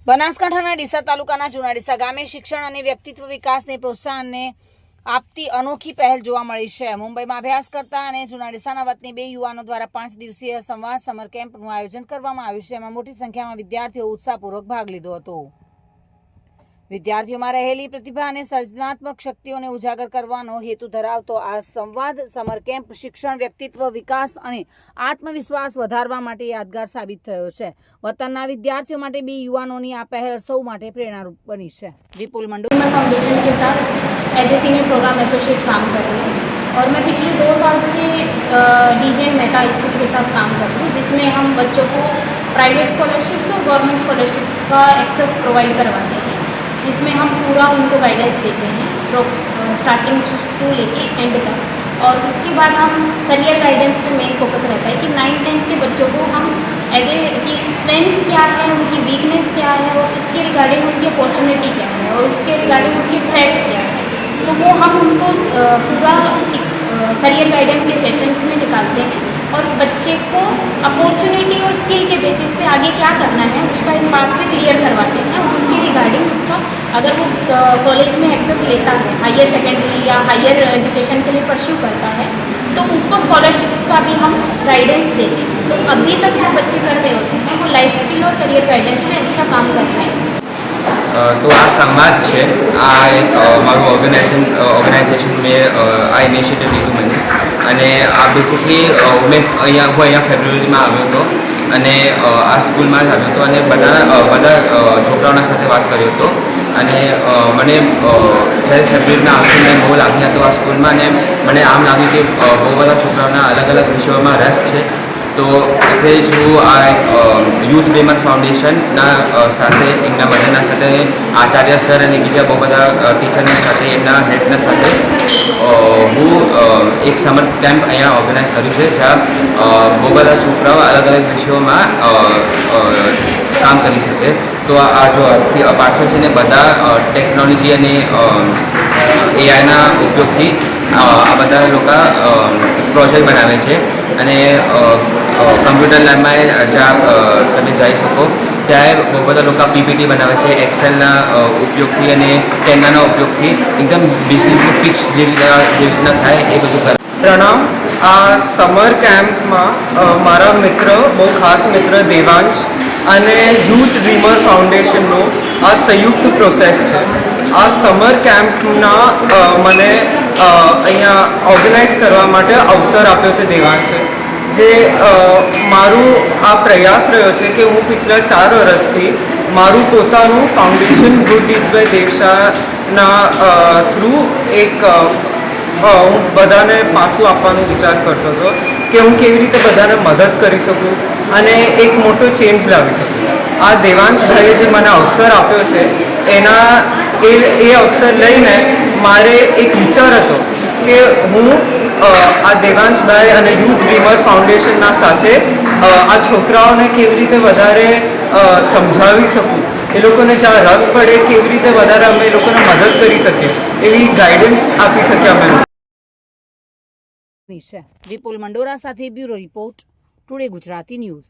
બનાસકાંઠાના ડીસા તાલુકાના જૂના ડીસા ગામે શિક્ષણ અને વ્યક્તિત્વ વિકાસને પ્રોત્સાહનને આપતી અનોખી પહેલ જોવા મળી છે। મુંબઈમાં અભ્યાસ કરતા અને જૂના ડીસાના વતની બે યુવાનો દ્વારા 5 દિવસીય સંવાદ સમર કેમ્પનું આયોજન કરવામાં આવ્યું છે। એમાં મોટી સંખ્યામાં વિદ્યાર્થીઓ ઉત્સાહપૂર્વક ભાગ લીધો હતો। વિદ્યાર્થીઓમાં રહેલી પ્રતિભા અને સર્જનાત્મક શક્તિઓને ઉજાગર કરવાનો હેતુ ધરાવતો આ સંવાદ સમર કેમ્પ શિક્ષણ, વ્યક્તિત્વ વિકાસ અને આત્મવિશ્વાસ વધારવા માટે યાદગાર સાબિત થયો છે। વતનના વિદ્યાર્થીઓ માટે બે યુવાનોની આ પહેલ સૌ માટે પ્રેરણારૂપ બની છે। વિપુલ મંડોરા फाउंडेशन के साथ as a senior program associate काम कर रही हूँ और मैं पिछले 2 साल से डीजे मेहता स्कूल के साथ काम करती हूँ, जिसमें हम बच्चों को प्राइवेट स्कॉलरशिप्स और गवर्नमेंट स्कॉलरशिप्स का एक्सेस प्रोवाइड करवाते हैं, जिसमें हम पूरा उनको गाइडेंस देते हैं स्टार्टिंग टू लेके एंड तक। और उसके बाद हम करियर गाइडेंस पे मेन फोकस रहता है कि 9-10 के बच्चों को हम एज ए की स्ट्रेंथ क्या है, उनकी वीकनेस क्या है और उसके रिगार्डिंग उनकी अपॉर्चुनिटी क्या है और उसके रिगार्डिंग उनकी थ्रेट्स क्या है, तो वो हम उनको पूरा करियर गाइडेंस के सेशंस में निकालते हैं और बच्चे को अपॉर्चुनिटी और स्किल के बेसिस पे आगे क्या करना है उसका एक पाथवे क्लियर करवाते हैं और उसके रिगार्डिंग उसका अगर वो कॉलेज में एक्सेस लेता है, हायर सेकेंडरी या हायर एजुकेशन के लिए परस्यू करता है, तो उसको स्कॉलरशिप्स का भी हम गाइडेंस देते हैं। तो अभी तक जो बच्चे कर रहे होते हैं वो लाइफ स्किल और करियर गाइडेंस में अच्छा काम कर रहे हैं। तो आ संवाद है आ एक मारू ऑर्गेनाइजेशन में आ इनिशिएटिव लीधु मैंने अने आ बेसिकली मैं अँ फेब्रुआरी में आव्यो तो अने आ स्कूल में आव्यो तो अने बधा छोकराओना साथे बात कर्यो तो अने मने जयरे फेब्रुआरी में आवती मैं बहुत लागी हतो आ स्कूल में अने मने आम लाग्युं कि बहुत बधा छोकराओना अलग अलग विषयों में रस है। तो एटले ज हूँ आ यूथ ड्रीमर फाउंडेशन साथे एमना बधाना साथे आचार्य सर अने बीजा बहुत बधा टीचरना साथे एमना हेल्पना साथे हूँ एक समर केम्प अहींया ऑर्गेनाइज कर्युं छे, ज्यां बहुत बधा छोकराओ अलग अलग विषयों में काम करी सके। तो आ जो पाछळ छे ने बधा टेक्नोलॉजी अने एआईना उपयोगथी आ बधा लोका प्रोजेक्ट बनावे छे अने कम्प्यूटर लैब में ज्यां तमे जाई सको त्यारे बहुत बधा लोग पीपीटी बनावे छे एक्सेलना उपयोगथी अने कैनवाना उपयोगथी एकदम बिजनेसनी पिच जे रीतना थाय ए बधुं करे। प्रणाम। आ समर केम्प में मारा मित्र बहुत खास मित्र देवांश अने यूथ ड्रीमर फाउंडेशन नो आ संयुक्त प्रोसेस है। आ समर केम्पना मने अहींया ऑर्गेनाइज करवा माटे अवसर आप्यो छे देवांशे, जे मारू आ प्रयास रह्यो छे कि हूँ पिछला 4 वर्षथी मारू पोतानुं foundation good deeds by Devshana through एक हूँ बधाने पाछुं आपवानो विचार करतो हतो कि हूँ केवी रीते बधाने मदद करी सकूँ अने एक मोटो चेन्ज लावी सकूँ। आ देवांश भाईए जे मने अवसर आप्यो छे एना ए अवसर लईने मारे एक विचार हतो कि हूँ आ देवांश भाई अने यूथ ड्रीमर फाउंडेशनना साथे आ छोकराओने केवी रीते वधारे समझावी सकूँ, ए लोकोने ज्यां रस पड़े केवी रीते वधारे अमे ए लोकोने मदद करी सकीए एवी गाइडन्स आपी सकीए अमे। વિપુલ મંડોરા સાથે bureau report today Gujarati news.